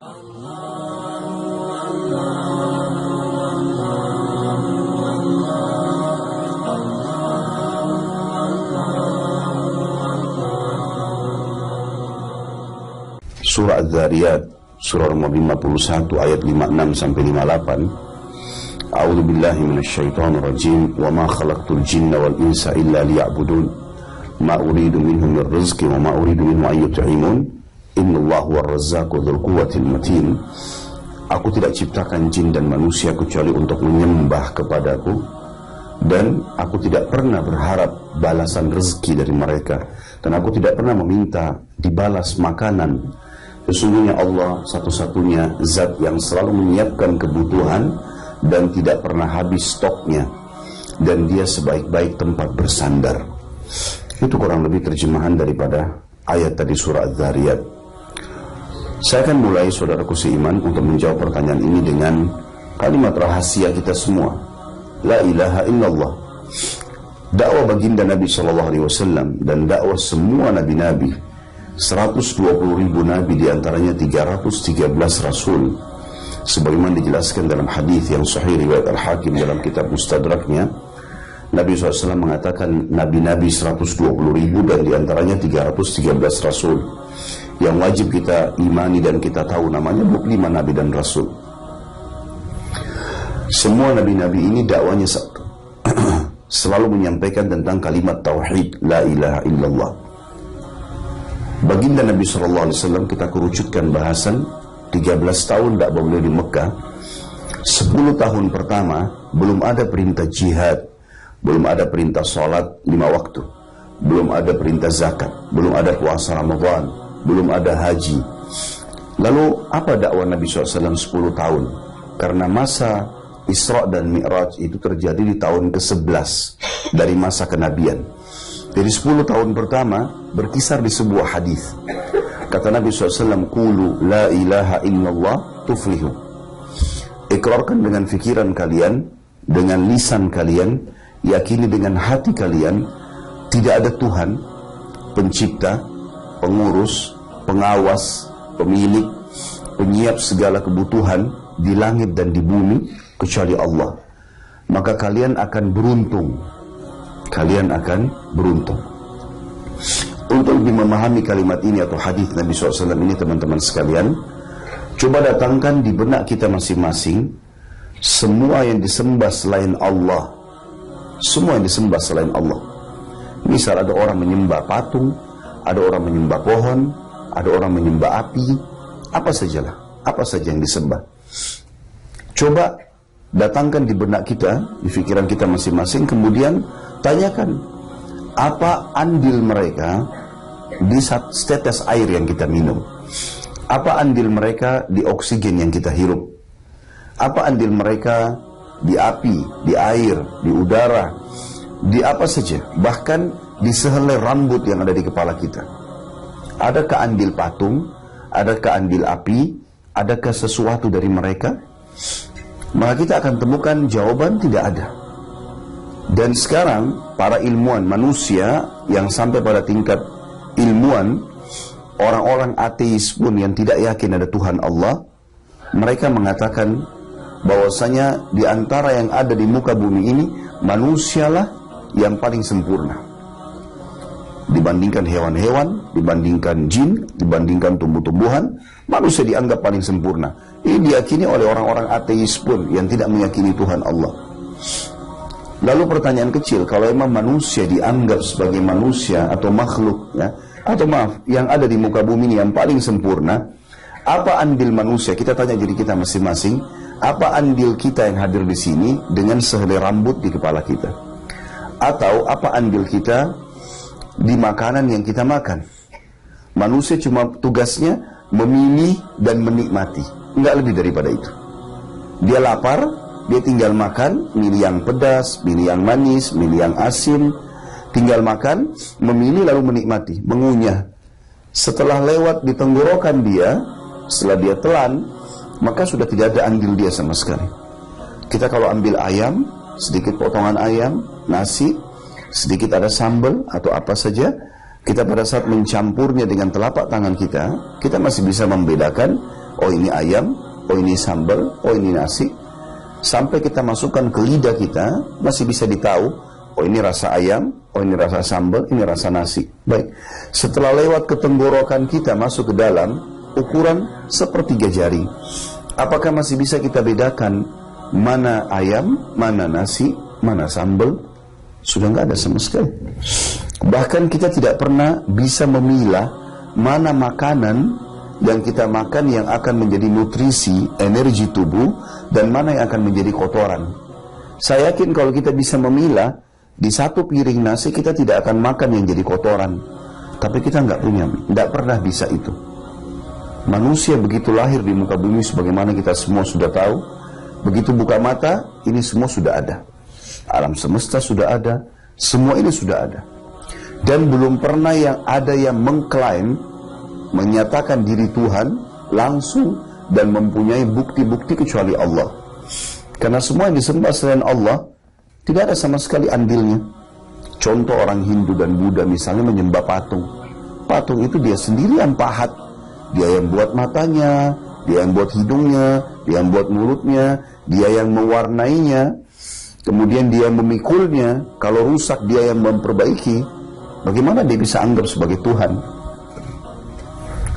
Surah Az-Zariyat, surah nomor 51 ayat 56 sampai 58. A'udzu billahi minasyaitonir rajim. Wa ma khalaqtul jinna wal insa illa liya'budun. Ma uridu minhum min rizqi wa ma uridu minhum an yut'imun. Innallaha huwar razzaqu dzul quwwatil matin. Aku tidak ciptakan jin dan manusia kecuali untuk menyembah kepadaku, dan aku tidak pernah berharap balasan rezeki dari mereka, dan aku tidak pernah meminta dibalas makanan. Sesungguhnya Allah satu-satunya zat yang selalu menyiapkan kebutuhan dan tidak pernah habis stoknya, dan dia sebaik-baik tempat bersandar. Itu kurang lebih terjemahan daripada ayat tadi surah Az-Zariyat. Saya akan mulai, saudaraku seiman, untuk menjawab pertanyaan ini dengan kalimat rahasia kita semua, La ilaha illallah. Dakwah baginda Nabi SAW dan dakwah semua nabi-nabi, 120.000 nabi, diantaranya 313 rasul, sebagaimana dijelaskan dalam hadis yang sahih riwayat Al-Hakim dalam kitab Mustadraknya. Nabi SAW mengatakan nabi-nabi 120.000 dan diantaranya 313 rasul yang wajib kita imani dan kita tahu namanya 25 nabi dan rasul. Semua nabi-nabi ini dakwanya satu, selalu menyampaikan tentang kalimat tauhid, la ilaha illallah. Baginda Nabi SAW kita kerucutkan bahasan, 13 tahun dakwah beliau di Mekah. 10 tahun pertama belum ada perintah jihad, belum ada perintah sholat 5 waktu, belum ada perintah zakat, belum ada puasa Ramadan, belum ada haji. Lalu apa dakwah Nabi SAW 10 tahun? Karena masa Isra dan Mi'raj itu terjadi di tahun ke-11 dari masa kenabian. Jadi 10 tahun pertama berkisar di sebuah hadis. Kata Nabi SAW, Qulu la ilaha illallah tuflihu. Ikrarkan dengan fikiran kalian, dengan lisan kalian, yakini dengan hati kalian, tidak ada Tuhan, pencipta, pengurus, pengawas, pemilik, penyiap segala kebutuhan di langit dan di bumi kecuali Allah. Maka kalian akan beruntung. Kalian akan beruntung. Untuk lebih memahami kalimat ini atau hadis Nabi SAW ini, teman-teman sekalian, coba datangkan di benak kita masing-masing semua yang disembah selain Allah. Semua yang disembah selain Allah. Misal ada orang menyembah patung, ada orang menyembah pohon, ada orang menyembah api, apa sajalah, apa saja yang disembah. Coba datangkan di benak kita, di pikiran kita masing-masing, kemudian tanyakan, apa andil mereka di setetes air yang kita minum? Apa andil mereka di oksigen yang kita hirup? Apa andil mereka di api, di air, di udara, di apa saja, bahkan di sehelai rambut yang ada di kepala kita? Adakah andil patung? Adakah andil api? Adakah sesuatu dari mereka? Maka kita akan temukan jawaban tidak ada. Dan sekarang para ilmuwan manusia yang sampai pada tingkat ilmuwan, orang-orang ateis pun yang tidak yakin ada Tuhan Allah, mereka mengatakan bahwasanya di antara yang ada di muka bumi ini, manusialah yang paling sempurna dibandingkan hewan-hewan, dibandingkan jin, dibandingkan tumbuh-tumbuhan. Manusia dianggap paling sempurna. Ini diyakini oleh orang-orang ateis pun yang tidak meyakini Tuhan Allah. Lalu pertanyaan kecil, kalau memang manusia dianggap sebagai manusia atau makhluk, ya, atau maaf, yang ada di muka bumi ini yang paling sempurna, apa andil manusia? Kita tanya diri kita masing-masing, apa andil kita yang hadir di sini dengan sehelai rambut di kepala kita? Atau apa andil kita di makanan yang kita makan? Manusia cuma tugasnya memilih dan menikmati, enggak lebih daripada itu. Dia lapar, dia tinggal makan, milih yang pedas, milih yang manis, milih yang asin, tinggal makan, memilih lalu menikmati, mengunyah. Setelah lewat di tenggorokan dia, setelah dia telan, maka sudah tidak ada andil dia sama sekali. Kita kalau ambil ayam, sedikit potongan ayam, nasi, sedikit ada sambal atau apa saja, kita pada saat mencampurnya dengan telapak tangan kita, kita masih bisa membedakan, oh ini ayam, oh ini sambal, oh ini nasi. Sampai kita masukkan ke lidah kita, masih bisa ditahu, oh ini rasa ayam, oh ini rasa sambal, ini rasa nasi. Baik, setelah lewat ke tenggorokan kita masuk ke dalam, ukuran sepertiga jari. Apakah masih bisa kita bedakan mana ayam, mana nasi, mana sambal? Sudah nggak ada sama sekali. Bahkan kita tidak pernah bisa memilah mana makanan yang kita makan yang akan menjadi nutrisi, energi tubuh, dan mana yang akan menjadi kotoran. Saya yakin kalau kita bisa memilah, di satu piring nasi kita tidak akan makan yang jadi kotoran. Tapi kita nggak pernah bisa itu. Manusia begitu lahir di muka bumi sebagaimana kita semua sudah tahu, begitu buka mata, ini semua sudah ada. Alam semesta sudah ada, semua ini sudah ada. Dan belum pernah yang mengklaim, menyatakan diri Tuhan langsung dan mempunyai bukti-bukti kecuali Allah. Karena semua yang disembah selain Allah tidak ada sama sekali andilnya. Contoh orang Hindu dan Buddha misalnya menyembah patung. Patung itu dia sendiri yang pahat. Dia yang buat matanya, dia yang buat hidungnya, dia yang buat mulutnya, dia yang mewarnainya, kemudian dia yang memikulnya. Kalau rusak dia yang memperbaiki. Bagaimana dia bisa anggap sebagai Tuhan?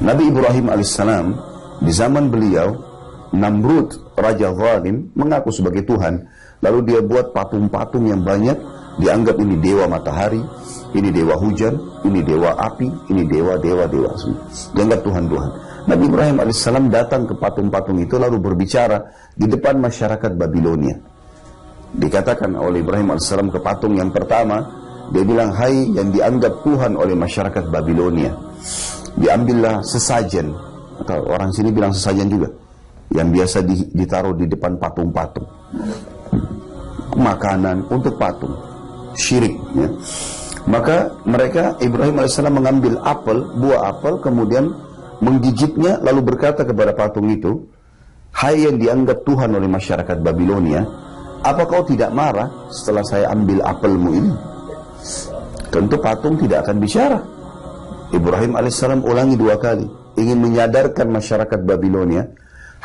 Nabi Ibrahim alaihissalam, di zaman beliau, Namrud, raja zalim, mengaku sebagai Tuhan. Lalu dia buat patung-patung yang banyak, dianggap ini dewa matahari, ini dewa hujan, ini dewa api, ini dewa-dewa semua. Dianggap Tuhan-Tuhan. Nabi Ibrahim alaihissalam datang ke patung-patung itu lalu berbicara di depan masyarakat Babilonia. Dikatakan oleh Ibrahim alaihissalam ke patung yang pertama, dia bilang, hai yang dianggap Tuhan oleh masyarakat Babilonia, diambillah sesajen, atau orang sini bilang sesajen juga, yang biasa ditaruh di depan patung-patung, makanan untuk patung, syirik ya. Maka mereka, Ibrahim AS mengambil buah apel, kemudian menggigitnya, lalu berkata kepada patung itu, hai yang dianggap Tuhan oleh masyarakat Babilonia, apa kau tidak marah setelah saya ambil apelmu ini? Tentu patung tidak akan bicara. Ibrahim AS ulangi 2 kali, ingin menyadarkan masyarakat Babilonia,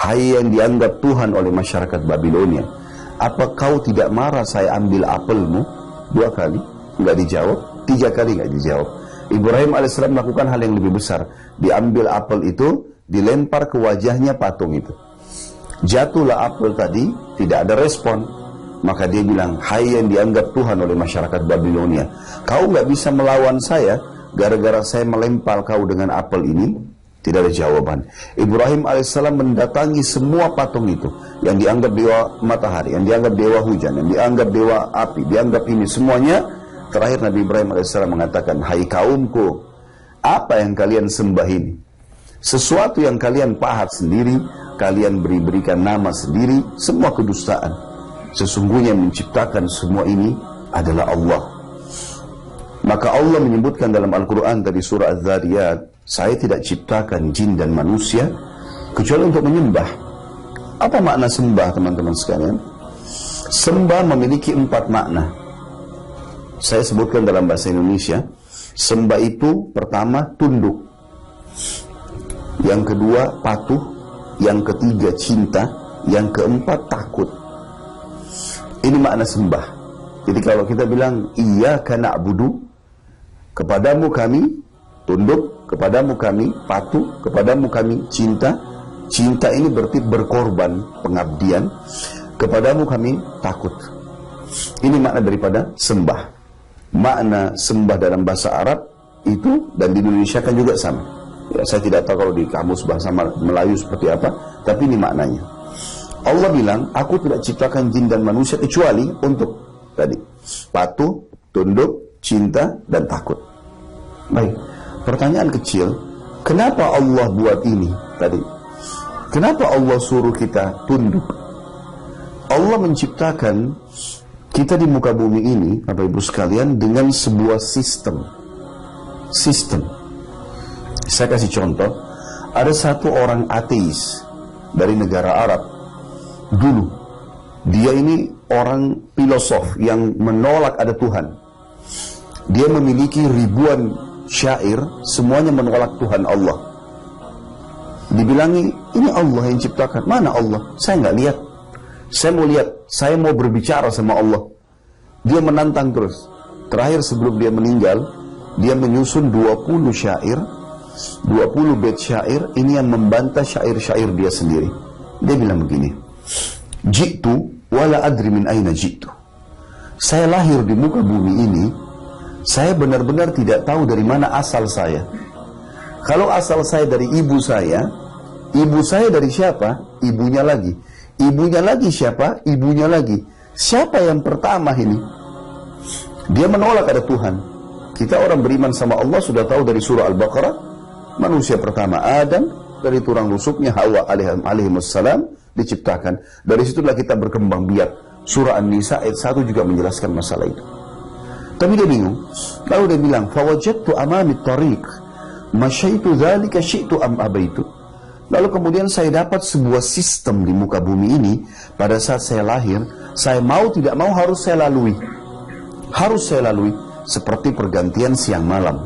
hai yang dianggap Tuhan oleh masyarakat Babilonia, apa kau tidak marah saya ambil apelmu? 2 kali, nggak dijawab. 3 kali nggak dijawab. Ibrahim AS melakukan hal yang lebih besar. Diambil apel itu, dilempar ke wajahnya patung itu. Jatuhlah apel tadi, tidak ada respon. Maka dia bilang, hai yang dianggap Tuhan oleh masyarakat Babilonia, kau nggak bisa melawan saya gara-gara saya melempar kau dengan apel ini. Tidak ada jawaban. Ibrahim AS mendatangi semua patung itu, yang dianggap dewa matahari, yang dianggap dewa hujan, yang dianggap dewa api, dianggap ini semuanya. Terakhir Nabi Ibrahim AS mengatakan, hai kaumku, apa yang kalian sembah ini? Sesuatu yang kalian pahat sendiri, kalian berikan nama sendiri, semua kedustaan. Sesungguhnya yang menciptakan semua ini adalah Allah. Maka Allah menyebutkan dalam Al-Quran dari surah Az-Zariyat, saya tidak ciptakan jin dan manusia kecuali untuk menyembah. Apa makna sembah, teman-teman sekalian? Sembah memiliki 4 makna. Saya sebutkan dalam bahasa Indonesia. Sembah itu pertama tunduk, yang kedua patuh, yang ketiga cinta, yang keempat takut. Ini makna sembah. Jadi kalau kita bilang iyyaka na'budu, kepadamu kami tunduk, kepadamu kami patuh, kepadamu kami cinta. Cinta ini berarti berkorban, pengabdian. Kepadamu kami takut. Ini makna daripada sembah. Makna sembah dalam bahasa Arab itu, dan di Indonesia kan juga sama ya, saya tidak tahu kalau di kamus bahasa Melayu seperti apa, tapi ini maknanya. Allah bilang, aku tidak ciptakan jin dan manusia kecuali untuk tadi patuh, tunduk, cinta, dan takut. Baik, pertanyaan kecil, kenapa Allah buat ini tadi? Kenapa Allah suruh kita tunduk? Allah menciptakan kita di muka bumi ini, Bapak Ibu sekalian, dengan sebuah sistem. Saya kasih contoh, ada satu orang ateis dari negara Arab dulu. Dia ini orang filosof yang menolak ada Tuhan. Dia memiliki ribuan syair, semuanya menolak Tuhan Allah. Dibilangi, ini Allah yang ciptakan. Mana Allah? Saya nggak lihat. Saya mau lihat, saya mau berbicara sama Allah. Dia menantang terus. Terakhir sebelum dia meninggal, dia menyusun 20 syair, 20 bait syair, ini yang membantah syair-syair dia sendiri. Dia bilang begini, jitu wala adri min aina jitu. Saya lahir di muka bumi ini, saya benar-benar tidak tahu dari mana asal saya. Kalau asal saya dari ibu saya dari siapa? Ibunya lagi. Ibunya lagi siapa? Ibunya lagi. Siapa yang pertama ini? Dia menolak ada Tuhan. Kita orang beriman sama Allah sudah tahu dari surah Al-Baqarah, manusia pertama Adam, dari tulang rusuknya Hawa alaihissalam diciptakan. Dari situlah kita berkembang biak. Surah An-Nisa ayat 1 juga menjelaskan masalah itu. Tapi dia bingung. Lalu dia bilang, "Fawajadtu amami tariq, masyaitu dzalika syi'tu am abaitu." Lalu kemudian saya dapat sebuah sistem di muka bumi ini. Pada saat saya lahir, saya mau tidak mau harus saya lalui. Harus saya lalui. Seperti pergantian siang malam.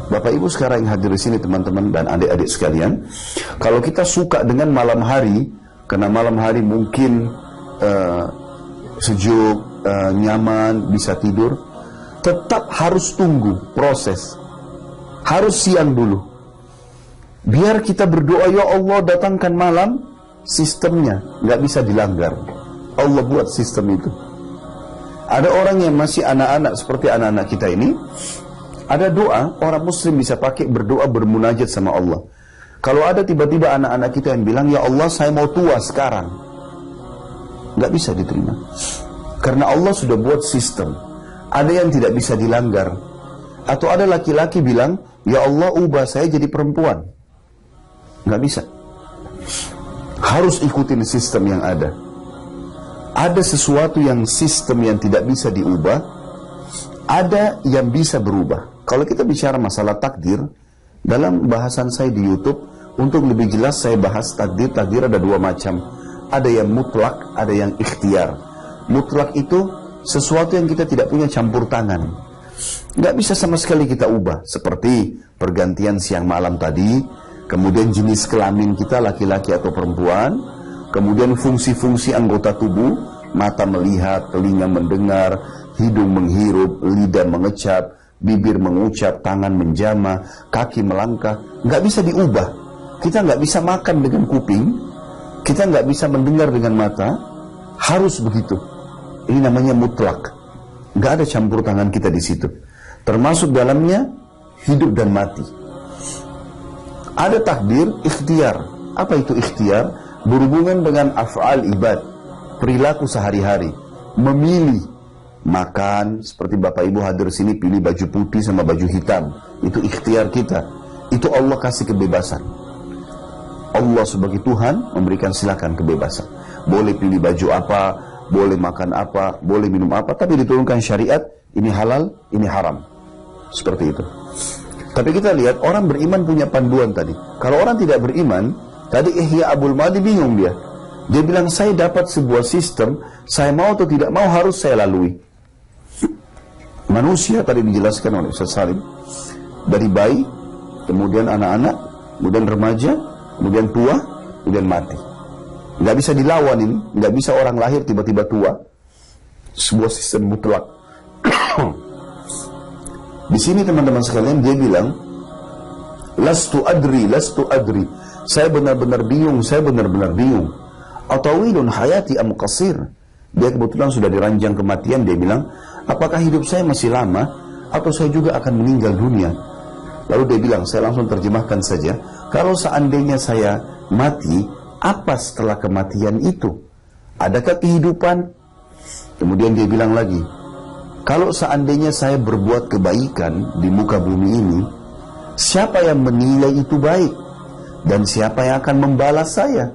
Bapak Ibu sekarang yang hadir di sini, teman-teman dan adik-adik sekalian, kalau kita suka dengan malam hari, karena malam hari mungkin sejuk, nyaman, bisa tidur, tetap harus tunggu proses. Harus siang dulu. Biar kita berdoa, ya Allah datangkan malam, sistemnya nggak bisa dilanggar. Allah buat sistem itu. Ada orang yang masih anak-anak seperti anak-anak kita ini, ada doa orang muslim bisa pakai berdoa bermunajat sama Allah. Kalau ada tiba-tiba anak-anak kita yang bilang, ya Allah saya mau tua sekarang, nggak bisa diterima. Karena Allah sudah buat sistem. Ada yang tidak bisa dilanggar. Atau ada laki-laki bilang, ya Allah ubah saya jadi perempuan. Nggak bisa. Harus ikutin sistem yang ada. Ada sesuatu yang sistem yang tidak bisa diubah, ada yang bisa berubah. Kalau kita bicara masalah takdir, dalam bahasan saya di YouTube, untuk lebih jelas saya bahas takdir. Takdir ada dua macam. Ada yang mutlak, ada yang ikhtiar. Mutlak itu sesuatu yang kita tidak punya campur tangan. Nggak bisa sama sekali kita ubah. Seperti pergantian siang malam tadi, kemudian jenis kelamin kita laki-laki atau perempuan, kemudian fungsi-fungsi anggota tubuh, mata melihat, telinga mendengar, hidung menghirup, lidah mengecap, bibir mengucap, tangan menjama, kaki melangkah. Nggak bisa diubah. Kita nggak bisa makan dengan kuping, kita nggak bisa mendengar dengan mata, harus begitu. Ini namanya mutlak. Nggak ada campur tangan kita di situ. Termasuk dalamnya hidup dan mati. Ada takdir ikhtiar. Apa itu ikhtiar? Berhubungan dengan af'al ibad, perilaku sehari-hari. Memilih makan, seperti Bapak Ibu hadir sini pilih baju putih sama baju hitam. Itu ikhtiar kita. Itu Allah kasih kebebasan. Allah sebagai Tuhan memberikan silakan kebebasan. Boleh pilih baju apa, boleh makan apa, boleh minum apa, tapi diturunkan syariat, ini halal, ini haram. Seperti itu. Tapi kita lihat orang beriman punya panduan tadi. Kalau orang tidak beriman, tadi Ihya Abul Madi bingung dia. Dia bilang saya dapat sebuah sistem, saya mau atau tidak mau harus saya lalui. Manusia tadi dijelaskan oleh Ustaz Salim, dari bayi, kemudian anak-anak, kemudian remaja, kemudian tua, kemudian mati. Nggak bisa dilawan ini, nggak bisa orang lahir tiba-tiba tua. Sebuah sistem mutlak. Di sini teman-teman sekalian dia bilang, lastu adri. Saya benar-benar bingung, Atawilun hayati am qasir. Dia kebetulan sudah diranjang kematian, dia bilang, apakah hidup saya masih lama atau saya juga akan meninggal dunia? Lalu dia bilang, saya langsung terjemahkan saja, kalau seandainya saya mati, apa setelah kematian itu? Adakah kehidupan? Kemudian dia bilang lagi, kalau seandainya saya berbuat kebaikan di muka bumi ini, siapa yang menilai itu baik? Dan siapa yang akan membalas saya?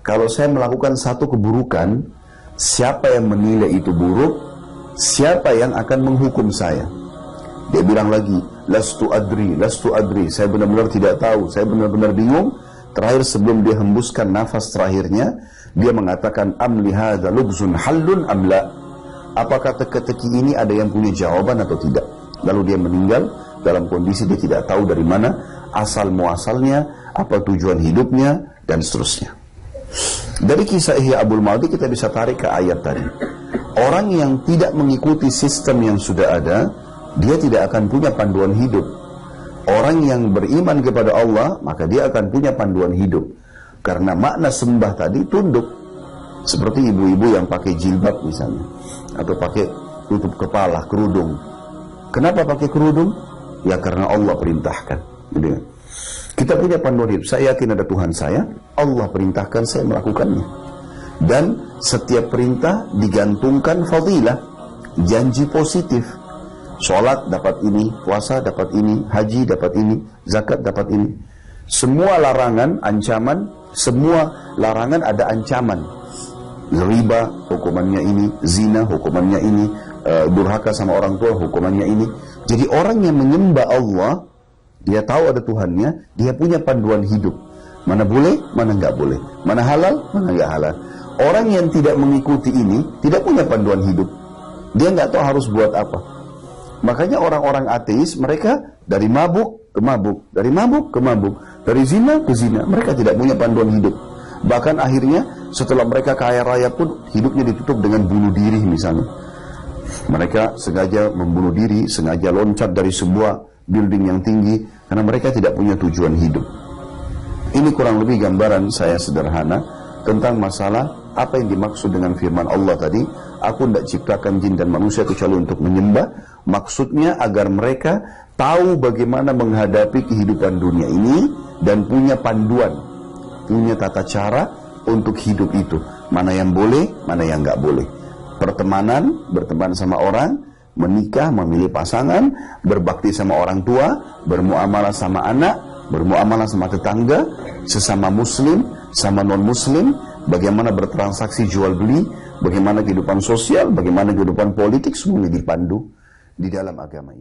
Kalau saya melakukan satu keburukan, siapa yang menilai itu buruk? Siapa yang akan menghukum saya? Dia bilang lagi, lastu adri. Saya benar-benar tidak tahu, saya benar-benar bingung. Terakhir sebelum dia hembuskan nafas terakhirnya, dia mengatakan, amli hadza lubzun hallun amla. Apakah teka-teki ini ada yang punya jawaban atau tidak? Lalu dia meninggal dalam kondisi dia tidak tahu dari mana asal muasalnya, apa tujuan hidupnya, dan seterusnya. Dari kisah Ihya Abul Maudi kita bisa tarik ke ayat tadi. Orang yang tidak mengikuti sistem yang sudah ada, dia tidak akan punya panduan hidup. Orang yang beriman kepada Allah, maka dia akan punya panduan hidup. Karena makna sembah tadi tunduk. Seperti ibu-ibu yang pakai jilbab misalnya, atau pakai tutup kepala, kerudung. Kenapa pakai kerudung? Ya karena Allah perintahkan. Gitu kan? Kita punya panduan hidup. Saya yakin ada Tuhan saya, Allah perintahkan saya melakukannya. Dan setiap perintah digantungkan fadilah, janji positif. Sholat dapat ini, puasa dapat ini, haji dapat ini, zakat dapat ini. Semua larangan, ancaman, semua larangan ada ancaman. Riba hukumannya ini, zina hukumannya ini, durhaka sama orang tua hukumannya ini. Jadi orang yang menyembah Allah, dia tahu ada Tuhannya, dia punya panduan hidup. Mana boleh, mana nggak boleh. Mana halal, mana nggak halal. Orang yang tidak mengikuti ini, tidak punya panduan hidup. Dia nggak tahu harus buat apa. Makanya orang-orang ateis, mereka dari mabuk ke mabuk, dari mabuk ke mabuk, dari zina ke zina. Mereka tidak punya panduan hidup. Bahkan akhirnya, setelah mereka kaya raya pun, hidupnya ditutup dengan bunuh diri misalnya. Mereka sengaja membunuh diri, sengaja loncat dari sebuah building yang tinggi, karena mereka tidak punya tujuan hidup. Ini kurang lebih gambaran saya sederhana tentang masalah apa yang dimaksud dengan firman Allah tadi. Aku tidak ciptakan jin dan manusia kecuali untuk menyembah. Maksudnya agar mereka tahu bagaimana menghadapi kehidupan dunia ini dan punya panduan, punya tata cara untuk hidup itu. Mana yang boleh, mana yang nggak boleh. Pertemanan, berteman sama orang, menikah, memilih pasangan, berbakti sama orang tua, bermuamalah sama anak, bermuamalah sama tetangga, sesama muslim, sama non-muslim, bagaimana bertransaksi jual beli, bagaimana kehidupan sosial, bagaimana kehidupan politik, semuanya dipandu di dalam agama ini.